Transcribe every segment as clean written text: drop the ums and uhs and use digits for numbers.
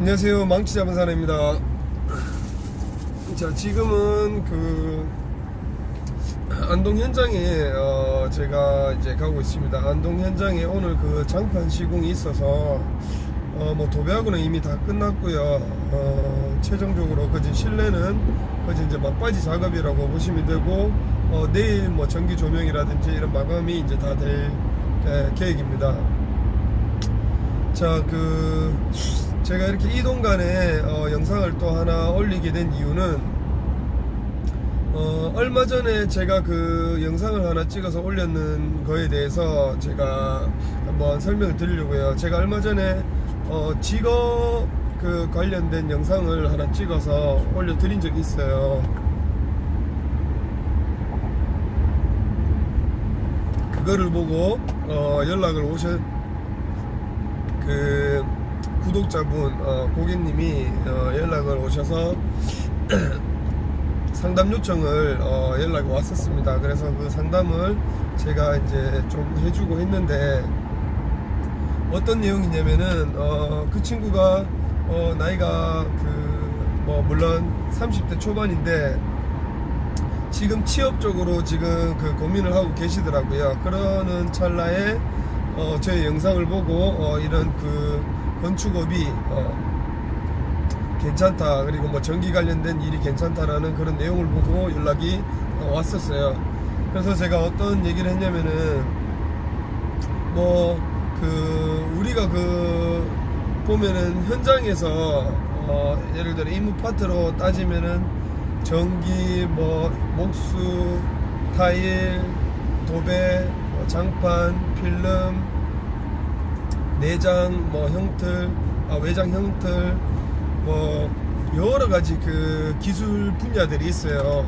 안녕하세요, 망치 잡은 사람입니다. 자, 지금은 안동 현장에 제가 이제 가고 있습니다. 안동 현장에 오늘 장판 시공이 있어서 뭐 도배하고는 이미 다 끝났고요. 최종적으로 실내는 이제 막바지 작업이라고 보시면 되고, 내일 뭐 전기 조명이라든지 이런 마감이 이제 다 될 계획입니다. 자, 제가 이렇게 이동간에 영상을 또 하나 올리게 된 이유는 얼마 전에 제가 영상을 하나 찍어서 올렸는 거에 대해서 제가 한번 설명을 드리려고요. 제가 얼마 전에 직업 관련된 영상을 하나 찍어서 올려드린 적이 있어요. 그거를 보고 연락을 구독자분, 고객님이 연락을 오셔서 상담 요청을 연락이 왔었습니다. 그래서 그 상담을 제가 이제 좀 해주고 했는데, 어떤 내용이냐면은 그 친구가 나이가 물론 30대 초반인데 지금 취업적으로 지금 고민을 하고 계시더라고요. 그러는 찰나에 저의 영상을 보고 이런 건축업이 괜찮다, 그리고 뭐 전기 관련된 일이 괜찮다라는 그런 내용을 보고 연락이 왔었어요. 그래서 제가 어떤 얘기를 했냐면은 우리가 보면은 현장에서 예를 들어 임무 파트로 따지면은 전기, 목수, 타일, 도배, 장판, 필름, 내장, 형틀, 외장 형틀, 여러 가지 기술 분야들이 있어요.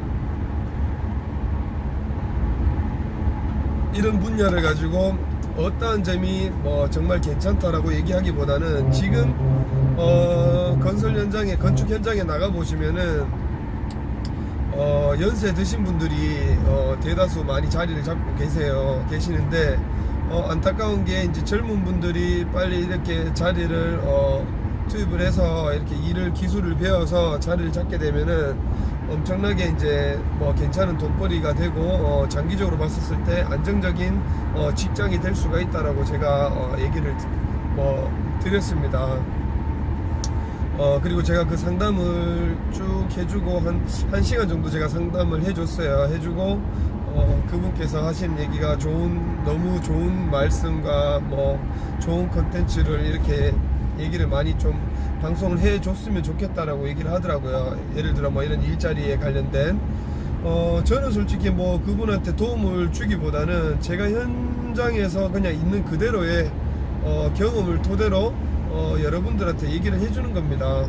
이런 분야를 가지고 어떠한 점이 정말 괜찮다라고 얘기하기보다는 지금 건설 현장에, 건축 현장에 나가 보시면은 연세 드신 분들이 대다수 많이 자리를 잡고 계시는데, 안타까운 게 이제 젊은 분들이 빨리 이렇게 자리를 투입을 해서 이렇게 기술을 배워서 자리를 잡게 되면은 엄청나게 이제 괜찮은 돈벌이가 되고 장기적으로 봤었을 때 안정적인 직장이 될 수가 있다라고 제가 얘기를 드렸습니다. 그리고 제가 상담을 쭉 해주고 한 시간 정도 제가 상담을 해줬어요. 해주고 그분께서 하신 얘기가 너무 좋은 말씀과 좋은 컨텐츠를 이렇게 얘기를 많이 좀 방송을 해줬으면 좋겠다라고 얘기를 하더라고요. 예를 들어 이런 일자리에 관련된 저는 솔직히 그분한테 도움을 주기보다는 제가 현장에서 그냥 있는 그대로의 경험을 토대로 여러분들한테 얘기를 해주는 겁니다.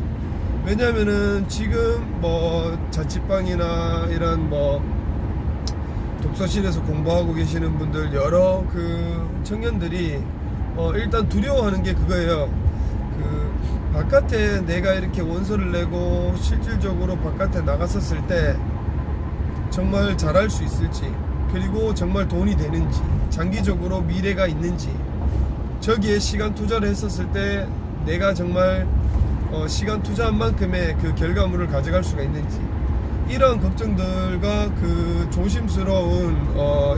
왜냐하면은 지금 자취방이나 이런 독서실에서 공부하고 계시는 분들, 여러 청년들이 일단 두려워하는 게 그거예요. 바깥에 내가 이렇게 원서를 내고 실질적으로 바깥에 나갔었을 때 정말 잘할 수 있을지, 그리고 정말 돈이 되는지, 장기적으로 미래가 있는지, 저기에 시간 투자를 했었을 때 내가 정말 시간 투자한 만큼의 결과물을 가져갈 수가 있는지, 이런 걱정들과 조심스러운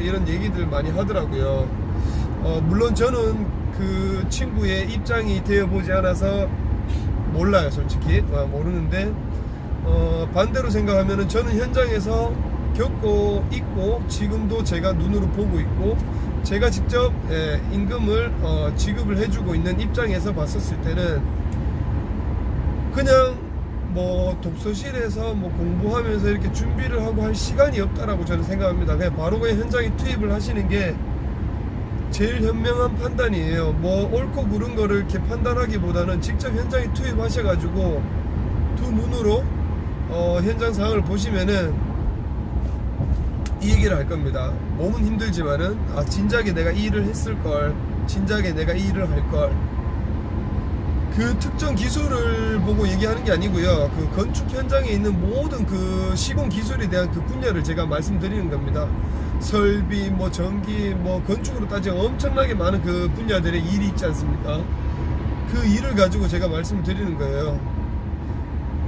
이런 얘기들 많이 하더라고요. 물론 저는 그 친구의 입장이 되어보지 않아서 몰라요. 솔직히 모르는데, 반대로 생각하면은 저는 현장에서 겪고 있고 지금도 제가 눈으로 보고 있고 제가 직접 임금을 지급을 해주고 있는 입장에서 봤었을 때는 그냥 독서실에서 공부하면서 이렇게 준비를 하고 할 시간이 없다라고 저는 생각합니다. 그냥 현장에 투입을 하시는 게 제일 현명한 판단이에요. 옳고 그른 거를 이렇게 판단하기보다는 직접 현장에 투입하셔가지고 두 눈으로 현장 상황을 보시면은 이 얘기를 할 겁니다. 몸은 힘들지만은 진작에 내가 이 일을 했을걸, 진작에 내가 이 일을 할걸. 특정 기술을 보고 얘기하는 게 아니고요. 건축 현장에 있는 모든 시공 기술에 대한 분야를 제가 말씀드리는 겁니다. 설비, 전기, 건축으로 따지면 엄청나게 많은 분야들의 일이 있지 않습니까? 그 일을 가지고 제가 말씀드리는 거예요.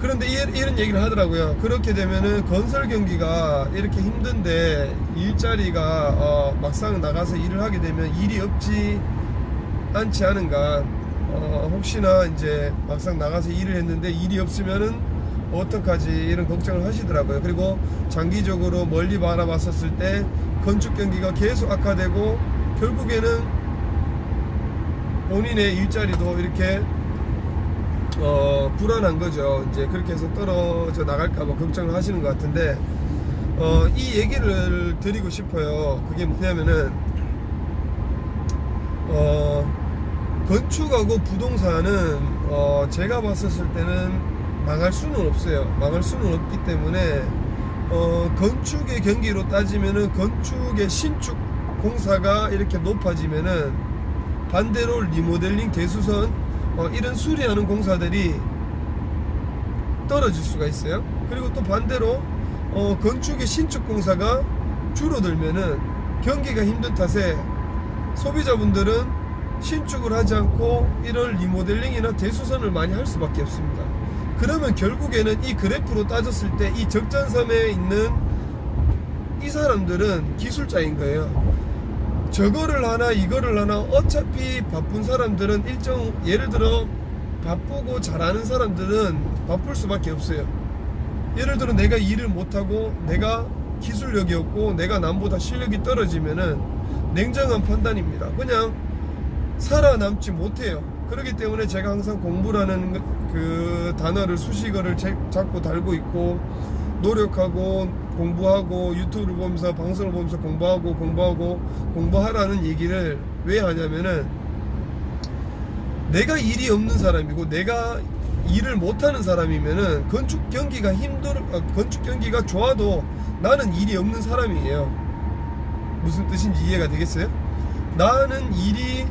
그런데 이런 얘기를 하더라고요. 그렇게 되면은 건설 경기가 이렇게 힘든데 일자리가 막상 나가서 일을 하게 되면 일이 없지 않지 않은가. 혹시나 이제 막상 나가서 일을 했는데 일이 없으면은 어떡하지, 이런 걱정을 하시더라고요. 그리고 장기적으로 멀리 바라봤었을 때 건축 경기가 계속 악화되고 결국에는 본인의 일자리도 이렇게 불안한 거죠. 이제 그렇게 해서 떨어져 나갈까봐 걱정을 하시는 것 같은데, 이 얘기를 드리고 싶어요. 그게 뭐냐면은, 건축하고 부동산은, 제가 봤었을 때는 망할 수는 없어요. 망할 수는 없기 때문에, 건축의 경기로 따지면은 건축의 신축 공사가 이렇게 높아지면은 반대로 리모델링, 대수선, 이런 수리하는 공사들이 떨어질 수가 있어요. 그리고 또 반대로 건축의 신축 공사가 줄어들면은 경기가 힘든 탓에 소비자분들은 신축을 하지 않고 이런 리모델링이나 대수선을 많이 할 수밖에 없습니다. 그러면 결국에는 이 그래프로 따졌을 때 이 적전섬에 있는 이 사람들은 기술자인 거예요. 저거를 하나 이거를 하나, 어차피 바쁜 사람들은 예를 들어 바쁘고 잘하는 사람들은 바쁠 수밖에 없어요. 예를 들어 내가 일을 못하고 내가 기술력이 없고 내가 남보다 실력이 떨어지면은 냉정한 판단입니다. 그냥 살아남지 못해요. 그렇기 때문에 제가 항상 공부라는 그 단어를 수식어를 자꾸 달고 있고, 노력하고 공부하고 유튜브를 보면서 방송을 보면서 공부하라는 얘기를 왜 하냐면은, 내가 일이 없는 사람이고 내가 일을 못하는 사람이면은 건축 경기가 좋아도 나는 일이 없는 사람이에요. 무슨 뜻인지 이해가 되겠어요? 나는 일이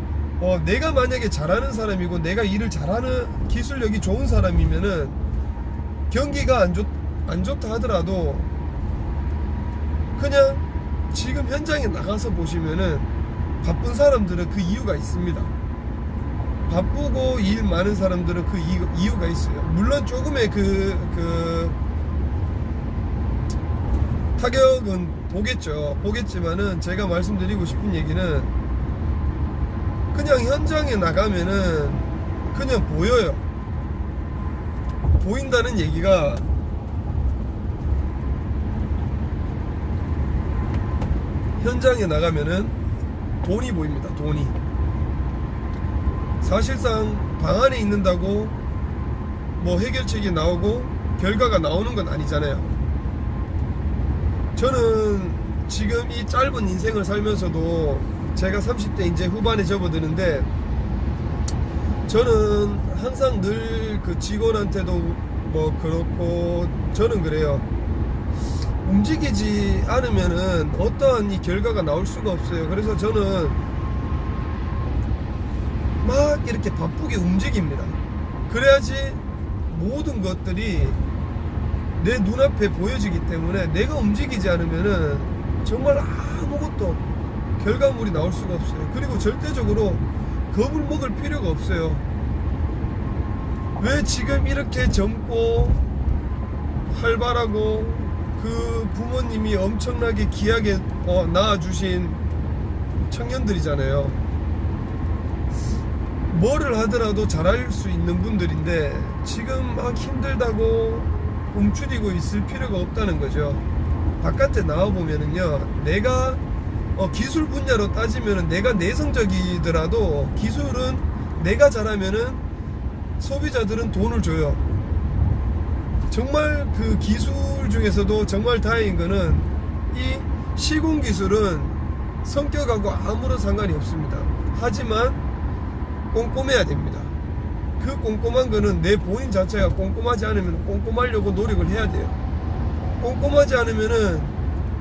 내가 만약에 잘하는 사람이고 내가 일을 잘하는 기술력이 좋은 사람이면은 경기가 안 좋다 하더라도 그냥 지금 현장에 나가서 보시면은 바쁜 사람들은 그 이유가 있습니다. 바쁘고 일 많은 사람들은 그 이유가 있어요. 물론 조금의 그 타격은 보겠지만은 제가 말씀드리고 싶은 얘기는, 그냥 현장에 나가면은 그냥 보여요. 보인다는 얘기가 현장에 나가면은 돈이 보입니다. 돈이. 사실상 방 안에 있는다고 뭐 해결책이 나오고 결과가 나오는 건 아니잖아요. 저는 지금 이 짧은 인생을 살면서도 제가 30대 이제 후반에 접어드는데, 저는 항상 늘 그 직원한테도 뭐 그렇고 저는 그래요. 움직이지 않으면은 어떠한 이 결과가 나올 수가 없어요. 그래서 저는 막 이렇게 바쁘게 움직입니다. 그래야지 모든 것들이 내 눈앞에 보여지기 때문에, 내가 움직이지 않으면은 정말 아무것도 결과물이 나올 수가 없어요. 그리고 절대적으로 겁을 먹을 필요가 없어요. 왜 지금 이렇게 젊고 활발하고 그 부모님이 엄청나게 귀하게 낳아주신 청년들이잖아요. 뭐를 하더라도 잘할 수 있는 분들인데 지금 막 힘들다고 움츠리고 있을 필요가 없다는 거죠. 바깥에 나와보면은요, 내가 기술 분야로 따지면은 내가 내성적이더라도 기술은 내가 잘하면은 소비자들은 돈을 줘요. 정말 그 기술 중에서도 정말 다행인 거는 이 시공 기술은 성격하고 아무런 상관이 없습니다. 하지만 꼼꼼해야 됩니다. 그 꼼꼼한 거는 내 본인 자체가 꼼꼼하지 않으면 꼼꼼하려고 노력을 해야 돼요. 꼼꼼하지 않으면은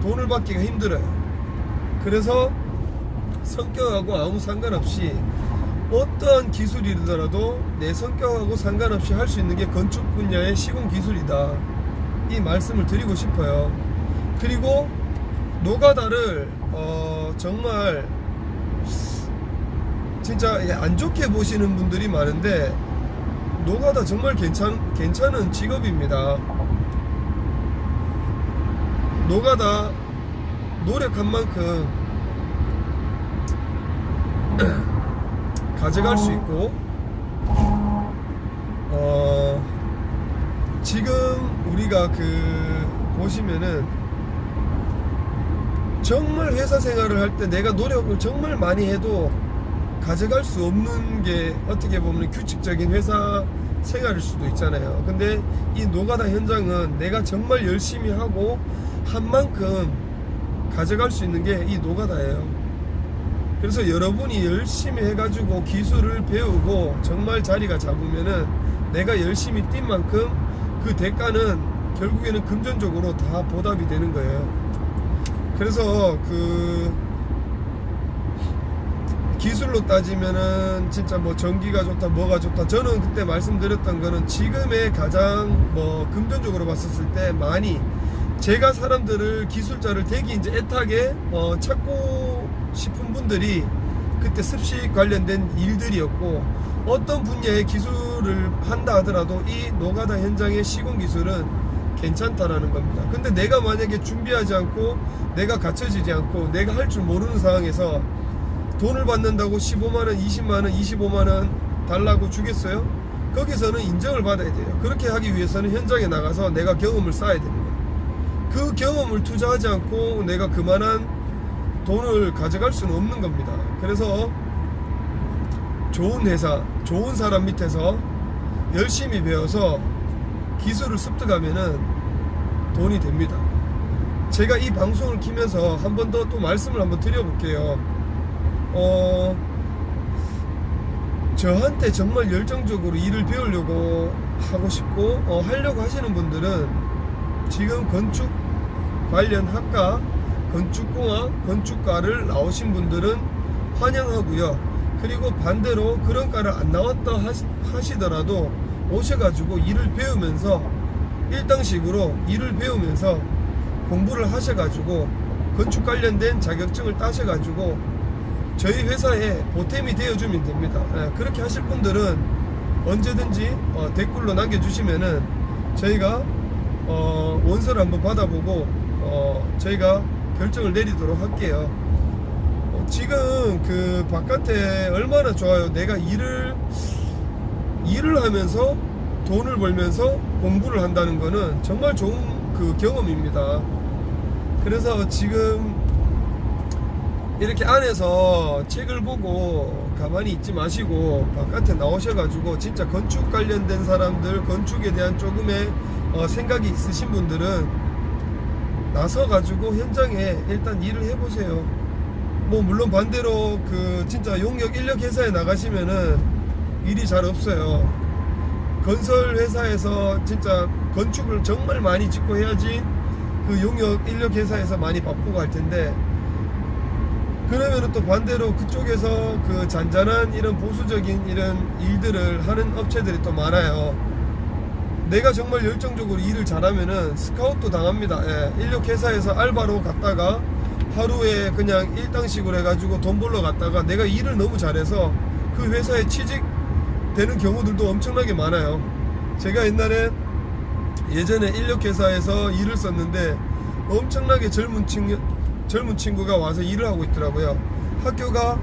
돈을 받기가 힘들어요. 그래서 성격하고 아무 상관없이 어떠한 기술이더라도 내 성격하고 상관없이 할 수 있는 게 건축 분야의 시공 기술이다, 이 말씀을 드리고 싶어요. 그리고 노가다를 정말 진짜 안 좋게 보시는 분들이 많은데 노가다 정말 괜찮은 직업입니다. 노가다 노력한 만큼 가져갈 수 있고, 지금 우리가 보시면은 정말 회사 생활을 할 때 내가 노력을 정말 많이 해도 가져갈 수 없는 게 어떻게 보면 규칙적인 회사 생활일 수도 있잖아요. 근데 이 노가다 현장은 내가 정말 열심히 하고 한 만큼 가져갈 수 있는 게 이 노가다예요. 그래서 여러분이 열심히 해가지고 기술을 배우고 정말 자리가 잡으면은 내가 열심히 뛴 만큼 그 대가는 결국에는 금전적으로 다 보답이 되는 거예요. 그래서 기술로 따지면은 진짜 뭐 전기가 좋다 뭐가 좋다, 저는 그때 말씀드렸던 거는 지금의 가장 금전적으로 봤었을 때 많이 제가 사람들을 기술자를 되게 이제 애타게 찾고 싶은 분들이 그때 습식 관련된 일들이었고, 어떤 분야의 기술을 한다 하더라도 이 노가다 현장의 시공 기술은 괜찮다라는 겁니다. 근데 내가 만약에 준비하지 않고 내가 갖춰지지 않고 내가 할 줄 모르는 상황에서 돈을 받는다고 15만원, 20만원, 25만원 달라고 주겠어요? 거기서는 인정을 받아야 돼요. 그렇게 하기 위해서는 현장에 나가서 내가 경험을 쌓아야 되는 거예요. 그 경험을 투자하지 않고 내가 그만한 돈을 가져갈 수는 없는 겁니다. 그래서 좋은 회사, 좋은 사람 밑에서 열심히 배워서 기술을 습득하면은 돈이 됩니다. 제가 이 방송을 키면서 한 번 더 또 말씀을 한번 드려볼게요. 저한테 정말 열정적으로 일을 배우려고 하고 싶고 하려고 하시는 분들은 지금 건축 관련 학과, 건축공학, 건축과를 나오신 분들은 환영하고요. 그리고 반대로 그런 과를 안 나왔다 하시더라도 오셔가지고 일을 배우면서 일당식으로 일을 배우면서 공부를 하셔가지고 건축 관련된 자격증을 따셔가지고 저희 회사에 보탬이 되어주면 됩니다. 그렇게 하실 분들은 언제든지 댓글로 남겨주시면은 저희가 원서를 한번 받아보고 저희가 결정을 내리도록 할게요. 지금 바깥에 얼마나 좋아요. 내가 일을 하면서 돈을 벌면서 공부를 한다는 거는 정말 좋은 경험입니다. 그래서 지금 이렇게 안에서 책을 보고 가만히 있지 마시고 바깥에 나오셔가지고 진짜 건축 관련된 사람들, 건축에 대한 조금의 생각이 있으신 분들은 나서가지고 현장에 일단 일을 해보세요. 뭐 물론 반대로 진짜 용역 인력 회사에 나가시면은 일이 잘 없어요. 건설 회사에서 진짜 건축을 정말 많이 짓고 해야지 용역 인력 회사에서 많이 바쁘고 할 텐데, 그러면은 또 반대로 그쪽에서 잔잔한 이런 보수적인 이런 일들을 하는 업체들이 또 많아요. 내가 정말 열정적으로 일을 잘하면은 스카웃도 당합니다. 인력 회사에서 알바로 갔다가 하루에 그냥 일당식으로 해가지고 돈 벌러 갔다가 내가 일을 너무 잘해서 그 회사에 취직되는 경우들도 엄청나게 많아요. 제가 예전에 인력 회사에서 일을 썼는데 엄청나게 젊은 친구가 와서 일을 하고 있더라고요. 학교가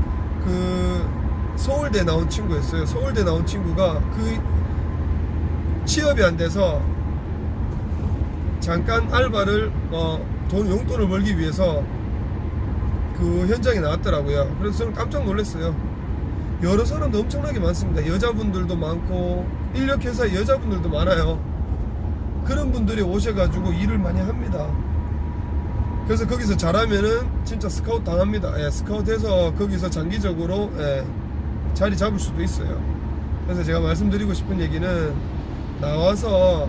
서울대 나온 친구였어요. 서울대 나온 친구가 취업이 안 돼서 잠깐 알바를 용돈을 벌기 위해서 현장에 나왔더라고요. 그래서 저는 깜짝 놀랐어요. 여러 사람도 엄청나게 많습니다. 여자분들도 많고 인력회사 여자분들도 많아요. 그런 분들이 오셔가지고 일을 많이 합니다. 그래서 거기서 잘하면은 진짜 스카웃 당합니다. 스카웃해서 거기서 장기적으로 자리 잡을 수도 있어요. 그래서 제가 말씀드리고 싶은 얘기는, 나와서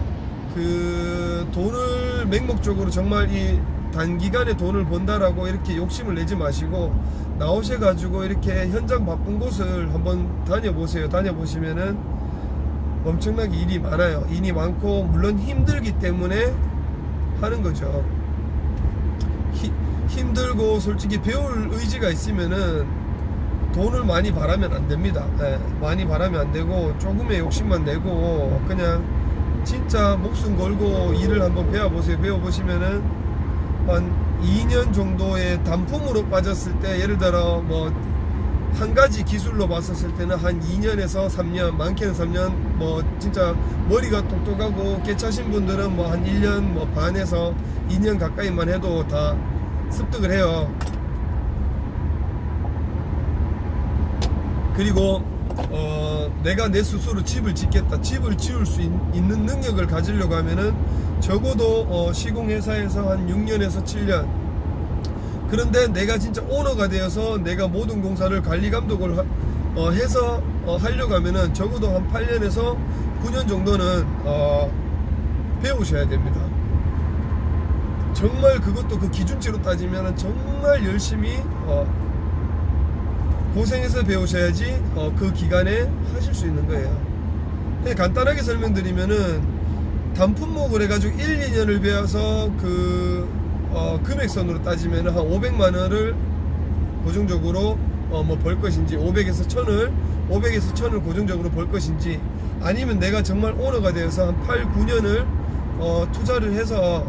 돈을 맹목적으로 정말 이 단기간에 돈을 번다라고 이렇게 욕심을 내지 마시고 나오셔가지고 이렇게 현장 바쁜 곳을 한번 다녀보세요. 다녀보시면은 엄청나게 일이 많아요. 일이 많고 물론 힘들기 때문에 하는 거죠. 힘들고 솔직히 배울 의지가 있으면은 돈을 많이 바라면 안 됩니다. 예, 많이 바라면 안 되고 조금의 욕심만 내고 그냥 진짜 목숨 걸고 일을 한번 배워보세요. 배워보시면은 한 2년 정도의 단품으로 빠졌을 때, 예를 들어 뭐 한 가지 기술로 봤었을 때는 한 2년에서 3년, 많게는 3년, 뭐 진짜 머리가 똑똑하고 깨차신 분들은 뭐 한 1년 뭐 반에서 2년 가까이만 해도 다 습득을 해요. 그리고 내가 내 스스로 집을 짓겠다, 집을 지을 수 있는 능력을 가지려고 하면은 적어도 시공회사에서 한 6년에서 7년, 그런데 내가 진짜 오너가 되어서 내가 모든 공사를 관리 감독을 해서 하려고 하면은 적어도 한 8년에서 9년 정도는 배우셔야 됩니다. 정말 그것도 그 기준치로 따지면 정말 열심히 고생해서 배우셔야지 그 기간에 하실 수 있는 거예요. 간단하게 설명드리면은 단품목을 해가지고 1, 2년을 배워서 금액선으로 따지면 한 500만 원을 고정적으로 뭐 벌 것인지, 500에서 1000을 고정적으로 벌 것인지, 아니면 내가 정말 오너가 되어서 한 8, 9년을 투자를 해서,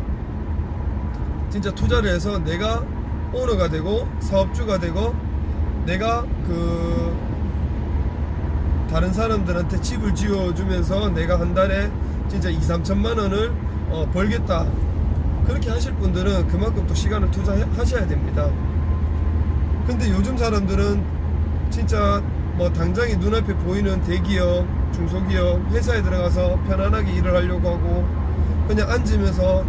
진짜 투자를 해서 내가 오너가 되고 사업주가 되고 내가 다른 사람들한테 집을 지어주면서 내가 한 달에 진짜 2, 3천만 원을 벌겠다, 그렇게 하실 분들은 그만큼 또 시간을 투자하셔야 됩니다. 근데 요즘 사람들은 진짜 뭐 당장에 눈앞에 보이는 대기업, 중소기업, 회사에 들어가서 편안하게 일을 하려고 하고 그냥 앉으면서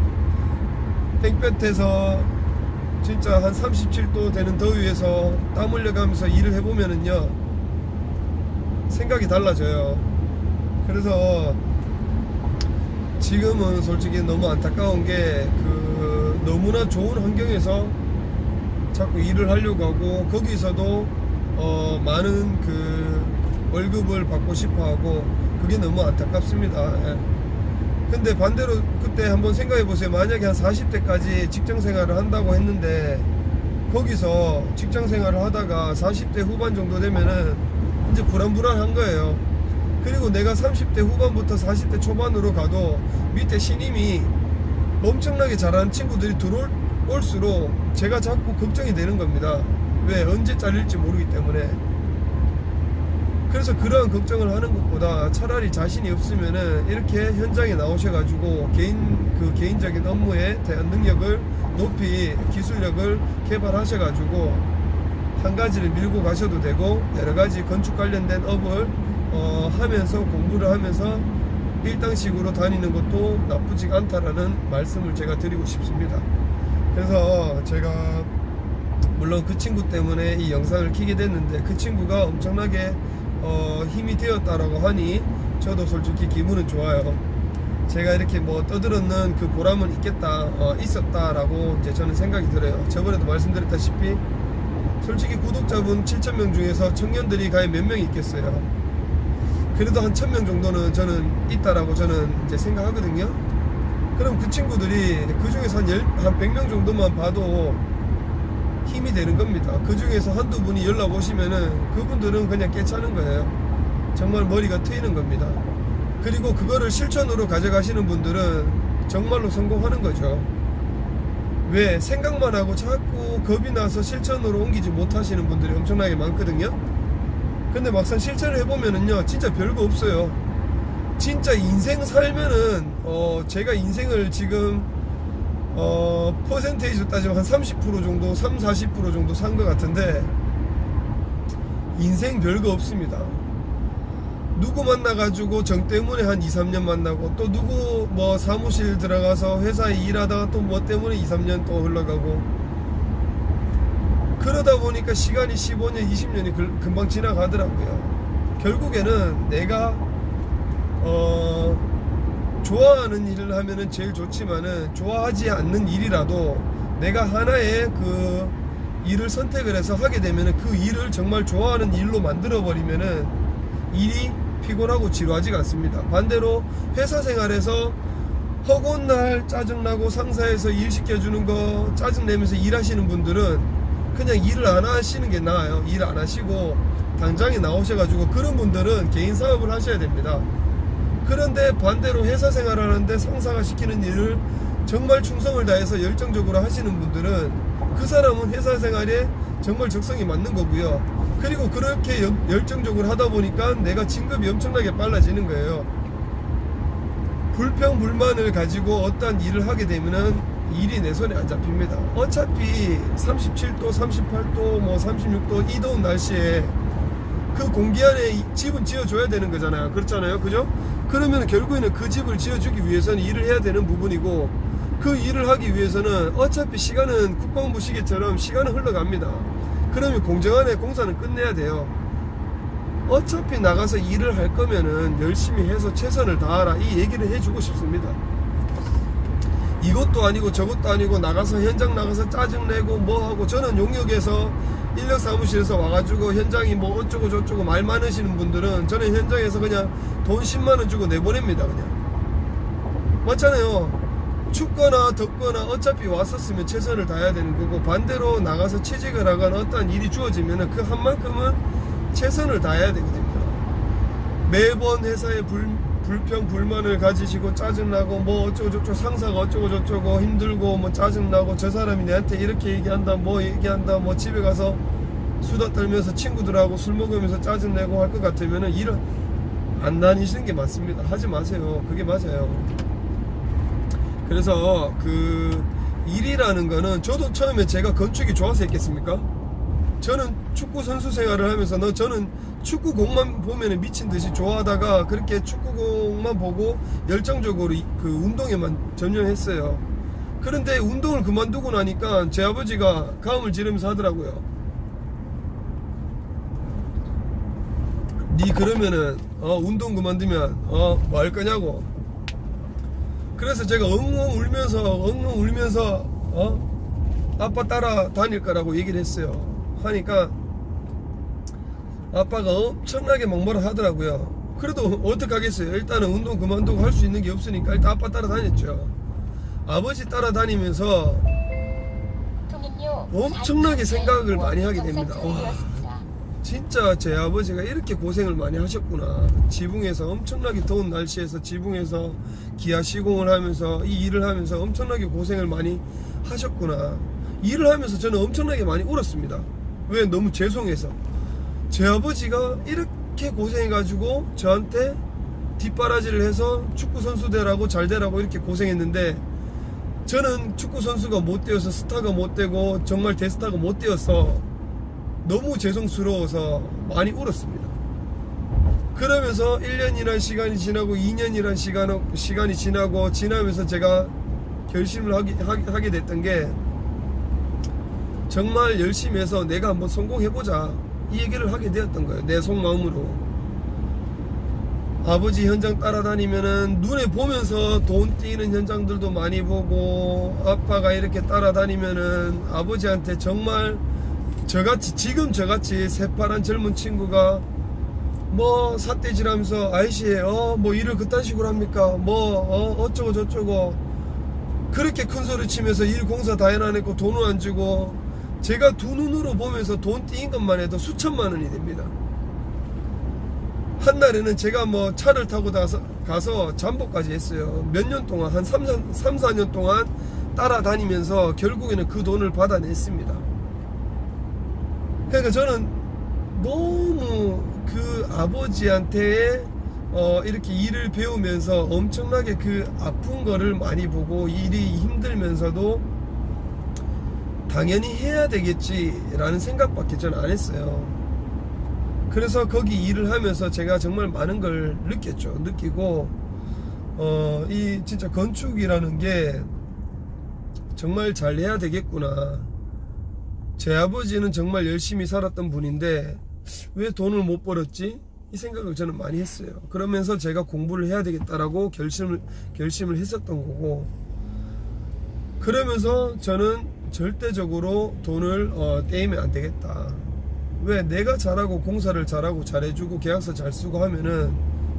땡볕에서 진짜 한 37도 되는 더위에서 땀 흘려가면서 일을 해보면은요, 생각이 달라져요. 그래서 지금은 솔직히 너무 안타까운 게 너무나 좋은 환경에서 자꾸 일을 하려고 하고 거기서도 많은 월급을 받고 싶어 하고, 그게 너무 안타깝습니다. 예. 근데 반대로 그때 한번 생각해 보세요. 만약에 한 40대까지 직장 생활을 한다고 했는데 거기서 직장 생활을 하다가 40대 후반 정도 되면은 이제 불안불안한 거예요. 그리고 내가 30대 후반부터 40대 초반으로 가도 밑에 신임이 엄청나게 잘하는 친구들이 들어올수록 제가 자꾸 걱정이 되는 겁니다. 왜? 언제 잘릴지 모르기 때문에. 그래서 그러한 걱정을 하는 것보다 차라리 자신이 없으면은 이렇게 현장에 나오셔가지고 개인적인 업무에 대한 능력을 높이, 기술력을 개발하셔가지고 한 가지를 밀고 가셔도 되고, 여러 가지 건축 관련된 업을 하면서, 공부를 하면서 일당식으로 다니는 것도 나쁘지 않다라는 말씀을 제가 드리고 싶습니다. 그래서 제가 물론 그 친구 때문에 이 영상을 켜게 됐는데, 그 친구가 엄청나게 힘이 되었다라고 하니 저도 솔직히 기분은 좋아요. 제가 이렇게 뭐 떠들었는 그 보람은 있었다라고 이제 저는 생각이 들어요. 저번에도 말씀드렸다시피 솔직히 구독자분 7,000명 중에서 청년들이 과연 몇 명이 있겠어요. 그래도 한 1,000명 정도는 저는 있다라고 저는 이제 생각하거든요. 그럼 그 친구들이 그 중에서 한 100명 정도만 봐도 힘이 되는 겁니다. 그 중에서 한두 분이 연락 오시면은 그분들은 그냥 깨차는 거예요. 정말 머리가 트이는 겁니다. 그리고 그거를 실천으로 가져가시는 분들은 정말로 성공하는 거죠. 왜? 생각만 하고 자꾸 겁이 나서 실천으로 옮기지 못하시는 분들이 엄청나게 많거든요. 근데 막상 실천을 해보면은요, 진짜 별거 없어요. 진짜 인생 살면은 제가 인생을 지금 퍼센테이지로 따지면 한 30% 정도, 30-40% 정도 산 것 같은데 인생 별거 없습니다. 누구 만나가지고 정 때문에 한 2-3년 만나고, 또 누구 뭐 사무실 들어가서 회사에 일하다가 또 뭐 때문에 2-3년 또 흘러가고, 그러다 보니까 시간이 15년, 20년이 금방 지나가더라고요. 결국에는 내가 좋아하는 일을 하면은 제일 좋지만은, 좋아하지 않는 일이라도 내가 하나의 그 일을 선택을 해서 하게 되면은 그 일을 정말 좋아하는 일로 만들어 버리면은 일이 피곤하고 지루하지가 않습니다. 반대로 회사 생활에서 허구한 날 짜증나고 상사에서 일 시켜주는 거 짜증내면서 일하시는 분들은 그냥 일을 안 하시는 게 나아요. 일 안 하시고 당장에 나오셔가지고, 그런 분들은 개인 사업을 하셔야 됩니다. 그런데 반대로 회사 생활을 하는데 상사가 시키는 일을 정말 충성을 다해서 열정적으로 하시는 분들은 그 사람은 회사 생활에 정말 적성이 맞는 거고요. 그리고 그렇게 열정적으로 하다 보니까 내가 진급이 엄청나게 빨라지는 거예요. 불평불만을 가지고 어떤 일을 하게 되면은 일이 내 손에 안 잡힙니다. 어차피 37도, 38도, 뭐 36도 이 더운 날씨에 그 공기 안에 집은 지어줘야 되는 거잖아요. 그렇잖아요. 그죠? 그러면 결국에는 그 집을 지어주기 위해서는 일을 해야 되는 부분이고, 그 일을 하기 위해서는 어차피 시간은 국방부 시계처럼 시간은 흘러갑니다. 그러면 공정안에 공사는 끝내야 돼요. 어차피 나가서 일을 할 거면은 열심히 해서 최선을 다하라, 이 얘기를 해주고 싶습니다. 이것도 아니고 저것도 아니고 나가서 현장 나가서 짜증내고 뭐하고, 저는 용역에서 인력 사무실에서 와가지고 현장이 뭐 어쩌고 저쩌고 말 많으시는 분들은 저는 현장에서 그냥 돈 10만원 주고 내보냅니다. 그냥 맞잖아요. 춥거나 덥거나 어차피 왔었으면 최선을 다해야 되는 거고, 반대로 나가서 취직을 하거나 어떠한 일이 주어지면 그 한 만큼은 최선을 다해야 되거든요. 매번 회사에 불평 불만을 가지시고 짜증나고 뭐 어쩌고 저쩌고, 상사가 어쩌고 저쩌고 힘들고 뭐 짜증나고, 저 사람이 내한테 이렇게 얘기한다 뭐 얘기한다, 뭐 집에 가서 수다 떨면서 친구들하고 술 먹으면서 짜증내고 할 것 같으면은 일을 안 다니시는 게 맞습니다. 하지 마세요. 그게 맞아요. 그래서 그 일이라는 거는, 저도 처음에 제가 건축이 좋아서 했겠습니까? 저는 축구 선수 생활을 하면서 저는 축구공만 보면 미친 듯이 좋아하다가 그렇게 축구공만 보고 열정적으로 그 운동에만 전념했어요. 그런데 운동을 그만두고 나니까 제 아버지가 가음을 지르면서 하더라고요. 니 그러면은 운동 그만두면 뭐 할 거냐고. 그래서 제가 엉엉 울면서 아빠 따라 다닐 거라고 얘기를 했어요. 하니까 아빠가 엄청나게 막 뭐라 하더라고요. 그래도 어떡하겠어요. 일단은 운동 그만두고 할 수 있는 게 없으니까 일단 아빠 따라 다녔죠. 아버지 따라 다니면서 엄청나게 생각을 많이 하게 됩니다. 와, 진짜 제 아버지가 이렇게 고생을 많이 하셨구나. 지붕에서 엄청나게 더운 날씨에서 지붕에서 기아 시공을 하면서 이 일을 하면서 엄청나게 고생을 많이 하셨구나. 일을 하면서 저는 엄청나게 많이 울었습니다. 왜? 너무 죄송해서. 제 아버지가 이렇게 고생해가지고 저한테 뒷바라지를 해서 축구선수 되라고 잘 되라고 이렇게 고생했는데, 저는 축구선수가 못 되어서 스타가 못 되고 정말 대스타가 못 되어서 너무 죄송스러워서 많이 울었습니다. 그러면서 1년이란 시간이 지나고 2년이란 시간이 지나면서 제가 결심을 하게 됐던 게, 정말 열심히 해서 내가 한번 성공해보자, 이 얘기를 하게 되었던 거예요. 내 속마음으로. 아버지 현장 따라다니면은 눈에 보면서 돈 띄는 현장들도 많이 보고, 아빠가 이렇게 따라다니면은 아버지한테 정말 지금 저같이 새파란 젊은 친구가 뭐 삿대질하면서 아이씨 뭐 일을 그딴 식으로 합니까, 뭐 어쩌고 저쩌고 그렇게 큰 소리 치면서 일 공사 다 해놔내고 돈을 안 주고, 제가 두 눈으로 보면서 돈 띄인 것만 해도 수천만 원이 됩니다. 한 날에는 제가 뭐 차를 타고 가서 잠복까지 했어요. 몇 년 동안, 한 3, 4년 동안 따라다니면서 결국에는 그 돈을 받아냈습니다. 그러니까 저는 너무 그 아버지한테 이렇게 일을 배우면서 엄청나게 그 아픈 거를 많이 보고, 일이 힘들면서도 당연히 해야 되겠지라는 생각밖에 저는 안 했어요. 그래서 거기 일을 하면서 제가 정말 많은 걸 느끼고, 이 진짜 건축이라는 게 정말 잘 해야 되겠구나. 제 아버지는 정말 열심히 살았던 분인데 왜 돈을 못 벌었지? 이 생각을 저는 많이 했어요. 그러면서 제가 공부를 해야 되겠다라고 결심을 했었던 거고, 그러면서 저는 절대적으로 돈을 떼이면 안 되겠다. 왜? 내가 잘하고 공사를 잘하고 잘해주고 계약서 잘 쓰고 하면은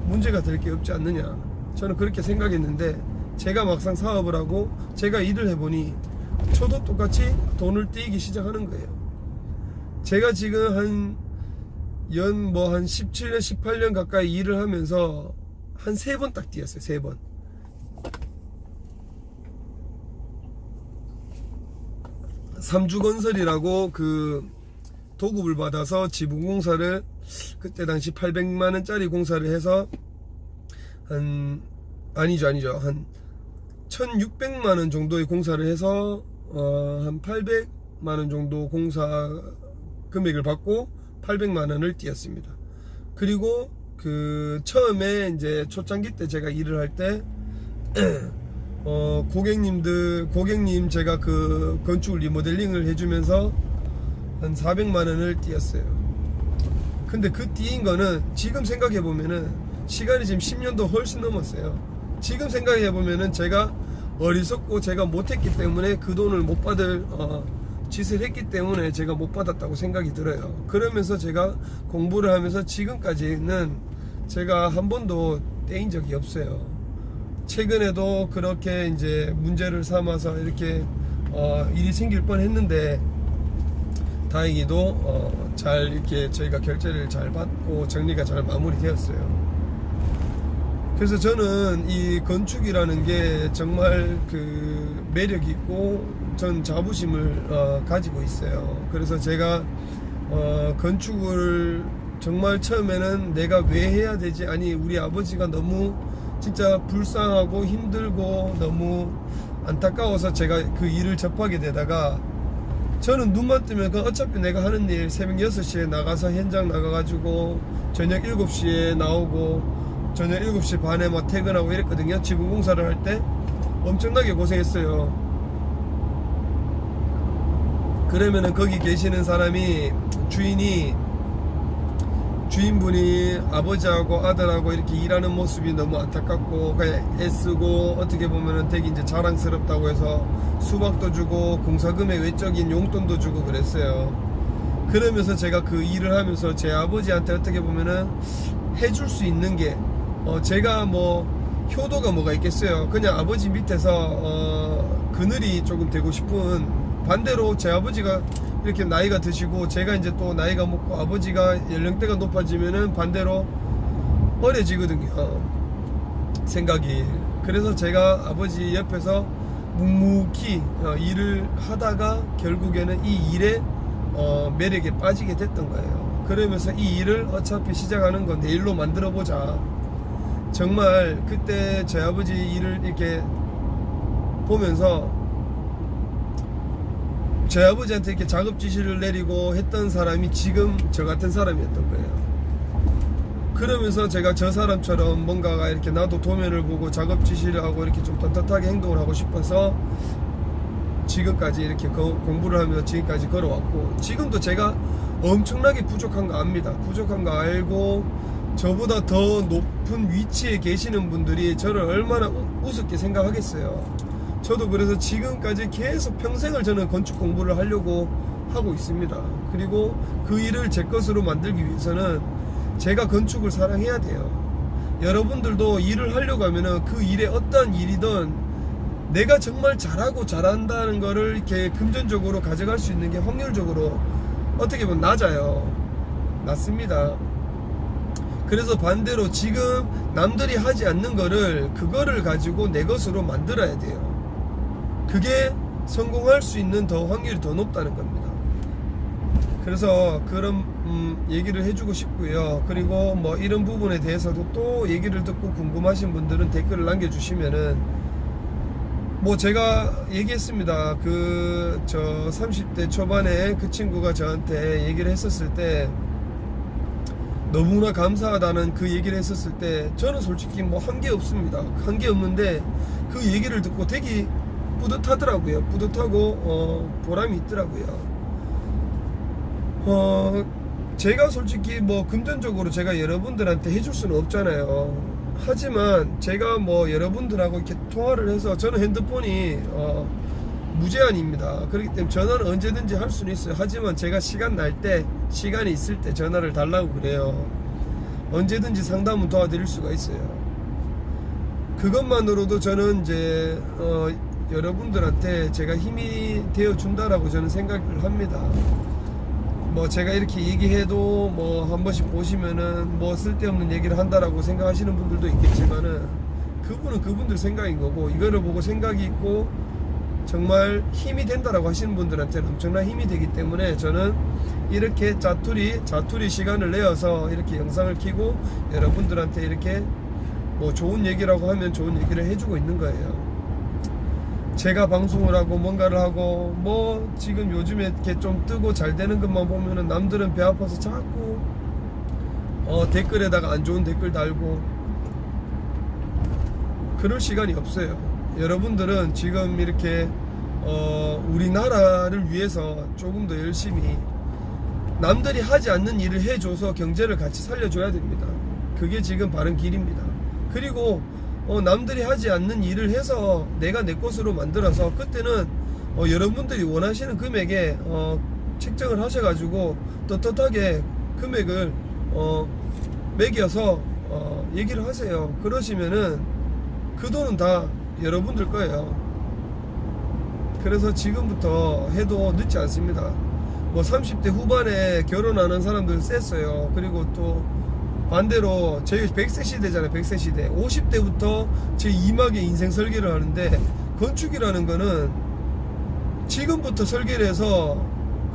문제가 될 게 없지 않느냐. 저는 그렇게 생각했는데, 제가 막상 사업을 하고 제가 일을 해보니 저도 똑같이 돈을 떼이기 시작하는 거예요. 제가 지금 한 17년 18년 가까이 일을 하면서 한 3번 딱 뛰었어요. 3번. 삼주건설이라고 그 도급을 받아서 지붕공사를 그때 당시 800만원짜리 공사를 해서 한 1600만원 정도의 공사를 해서 한 800만원 정도 공사 금액을 받고 800만원을 띄었습니다. 그리고 그 처음에 이제 초창기 때 제가 일을 할 때 고객님 제가 그 건축 리모델링을 해주면서 한 400만원을 띄었어요. 근데 그 띄인 거는 지금 생각해보면은 시간이 지금 10년도 훨씬 넘었어요. 지금 생각해보면은 제가 어리석고 제가 못했기 때문에 그 돈을 못 받을 짓을 했기 때문에 제가 못 받았다고 생각이 들어요. 그러면서 제가 공부를 하면서 지금까지는 제가 한 번도 떼인 적이 없어요. 최근에도 그렇게 이제 문제를 삼아서 이렇게 일이 생길 뻔 했는데 다행히도 잘 이렇게 저희가 결제를 잘 받고 정리가 잘 마무리되었어요. 그래서 저는 이 건축이라는 게 정말 그 매력이 있고 전 자부심을 가지고 있어요. 그래서 제가 건축을 정말 처음에는 내가 왜 해야 되지? 아니 우리 아버지가 너무 진짜 불쌍하고 힘들고 너무 안타까워서 제가 그 일을 접하게 되다가 저는 눈만 뜨면 어차피 내가 하는 일 새벽 6시에 나가서 현장 나가가지고 저녁 7시에 나오고 저녁 7시 반에 막 퇴근하고 이랬거든요. 지붕공사를 할 때 엄청나게 고생했어요. 그러면은 거기 계시는 사람이 주인분이 아버지하고 아들하고 이렇게 일하는 모습이 너무 안타깝고 그냥 애쓰고 어떻게 보면은 되게 이제 자랑스럽다고 해서 수박도 주고 공사금의 외적인 용돈도 주고 그랬어요. 그러면서 제가 그 일을 하면서 제 아버지한테 어떻게 보면은 해줄 수 있는 게 제가 뭐 효도가 뭐가 있겠어요. 그냥 아버지 밑에서 그늘이 조금 되고 싶은, 반대로 제 아버지가 이렇게 나이가 드시고 제가 이제 또 나이가 먹고 아버지가 연령대가 높아지면은 반대로 어려지거든요, 생각이. 그래서 제가 아버지 옆에서 묵묵히 일을 하다가 결국에는 이 일에 매력에 빠지게 됐던 거예요. 그러면서 이 일을 어차피 시작하는 건 내일로 만들어 보자. 정말 그때 제 아버지 일을 이렇게 보면서 제 아버지한테 이렇게 작업 지시를 내리고 했던 사람이 지금 저 같은 사람이었던 거예요. 그러면서 제가 저 사람처럼 뭔가가 이렇게 나도 도면을 보고 작업 지시를 하고 이렇게 좀 떳떳하게 행동을 하고 싶어서 지금까지 이렇게 공부를 하면서 지금까지 걸어왔고, 지금도 제가 엄청나게 부족한 거 압니다. 부족한 거 알고 저보다 더 높은 위치에 계시는 분들이 저를 얼마나 우습게 생각하겠어요. 저도 그래서 지금까지 계속 평생을 저는 건축 공부를 하려고 하고 있습니다. 그리고 그 일을 제 것으로 만들기 위해서는 제가 건축을 사랑해야 돼요. 여러분들도 일을 하려고 하면은 그 일에 어떤 일이든 내가 정말 잘하고 잘한다는 거를 이렇게 금전적으로 가져갈 수 있는 게 확률적으로 어떻게 보면 낮아요. 낮습니다. 그래서 반대로 지금 남들이 하지 않는 거를 그거를 가지고 내 것으로 만들어야 돼요. 그게 성공할 수 있는 더 확률이 더 높다는 겁니다. 그래서 그런 얘기를 해주고 싶고요. 그리고 뭐 이런 부분에 대해서도 또 얘기를 듣고 궁금하신 분들은 댓글을 남겨주시면은 뭐 제가 얘기했습니다. 그 저 30대 초반에 그 친구가 저한테 얘기를 했었을 때 너무나 감사하다는 그 얘기를 했었을 때 저는 솔직히 뭐 한 게 없습니다. 한 게 없는데 그 얘기를 듣고 되게 뿌듯하더라고요. 뿌듯하고 보람이 있더라고요. 제가 솔직히 뭐 금전적으로 제가 여러분들한테 해줄 수는 없잖아요. 하지만 제가 뭐 여러분들하고 이렇게 통화를 해서, 저는 핸드폰이 무제한입니다. 그렇기 때문에 전화는 언제든지 할 수는 있어요. 하지만 제가 시간 날 때, 시간이 있을 때 전화를 달라고 그래요. 언제든지 상담은 도와드릴 수가 있어요. 그것만으로도 저는 이제 여러분들한테 제가 힘이 되어 준다라고 저는 생각을 합니다. 뭐 제가 이렇게 얘기해도 뭐 한 번씩 보시면은 뭐 쓸데없는 얘기를 한다라고 생각하시는 분들도 있겠지만은 그분은 그분들 생각인 거고, 이거를 보고 생각이 있고 정말 힘이 된다라고 하시는 분들한테는 엄청난 힘이 되기 때문에 저는 이렇게 자투리 시간을 내어서 이렇게 영상을 켜고 여러분들한테 이렇게 뭐 좋은 얘기라고 하면 좋은 얘기를 해주고 있는 거예요. 제가 방송을 하고 뭔가를 하고 뭐 지금 요즘에 이렇게 좀 뜨고 잘 되는 것만 보면은 남들은 배 아파서 자꾸 댓글에다가 안 좋은 댓글 달고 그럴 시간이 없어요. 여러분들은 지금 이렇게 우리나라를 위해서 조금 더 열심히 남들이 하지 않는 일을 해줘서 경제를 같이 살려줘야 됩니다. 그게 지금 바른 길입니다. 그리고 남들이 하지 않는 일을 해서 내가 내 것으로 만들어서 그때는 여러분들이 원하시는 금액에 책정을 하셔가지고 떳떳하게 금액을 매겨서 얘기를 하세요. 그러시면은 그 돈은 다 여러분들 거예요. 그래서 지금부터 해도 늦지 않습니다. 뭐 30대 후반에 결혼하는 사람들 셌어요. 그리고 또 반대로 저희 100세 시대잖아요. 100세 시대 50대부터 제 2막의 인생 설계를 하는데, 건축이라는 거는 지금부터 설계를 해서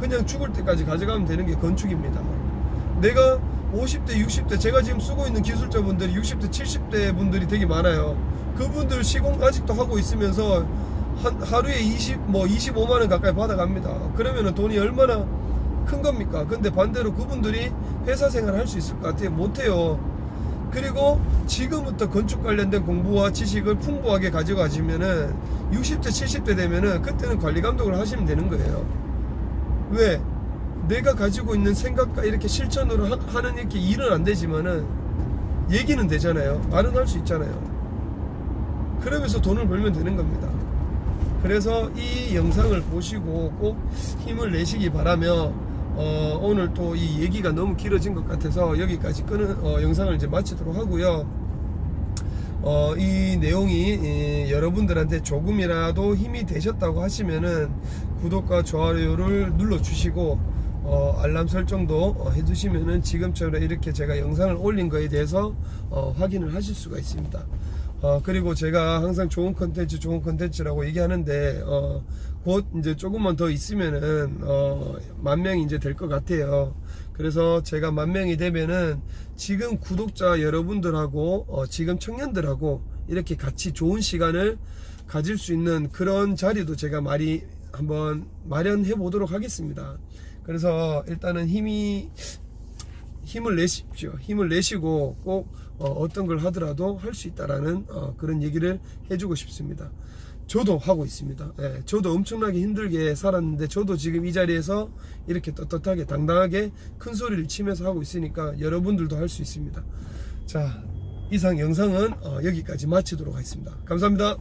그냥 죽을 때까지 가져가면 되는 게 건축입니다. 내가 50대 60대 제가 지금 쓰고 있는 기술자분들이 60대 70대 분들이 되게 많아요. 그분들 시공 아직도 하고 있으면서 하루에 25만원 가까이 받아갑니다. 그러면은 돈이 얼마나 큰 겁니까? 근데 반대로 그분들이 회사 생활 할 수 있을 것 같아요? 못해요. 그리고 지금부터 건축 관련된 공부와 지식을 풍부하게 가져가시면은 60대 70대 되면은 그때는 관리 감독을 하시면 되는 거예요. 왜? 내가 가지고 있는 생각과 이렇게 실천으로 하는 이렇게 일은 안 되지만은 얘기는 되잖아요. 말은 할 수 있잖아요. 그러면서 돈을 벌면 되는 겁니다. 그래서 이 영상을 보시고 꼭 힘을 내시기 바라며 오늘 또 이 얘기가 너무 길어진 것 같아서 여기까지 영상을 이제 마치도록 하고요. 이 내용이 여러분들한테 조금이라도 힘이 되셨다고 하시면은 구독과 좋아요를 눌러주시고 알람 설정도 해두시면은 지금처럼 이렇게 제가 영상을 올린 거에 대해서 확인을 하실 수가 있습니다. 그리고 제가 항상 좋은 컨텐츠라고 얘기하는데 곧 이제 조금만 더 있으면은 10,000명이 이제 될 것 같아요. 그래서 제가 10,000명이 되면은 지금 구독자 여러분들하고 지금 청년들하고 이렇게 같이 좋은 시간을 가질 수 있는 그런 자리도 제가 한번 마련해 보도록 하겠습니다. 그래서 일단은 힘을 내십시오. 힘을 내시고 꼭 어떤 걸 하더라도 할 수 있다라는 그런 얘기를 해주고 싶습니다. 저도 하고 있습니다. 예, 저도 엄청나게 힘들게 살았는데 저도 지금 이 자리에서 이렇게 떳떳하게 당당하게 큰 소리를 치면서 하고 있으니까 여러분들도 할 수 있습니다. 자, 이상 영상은 여기까지 마치도록 하겠습니다. 감사합니다.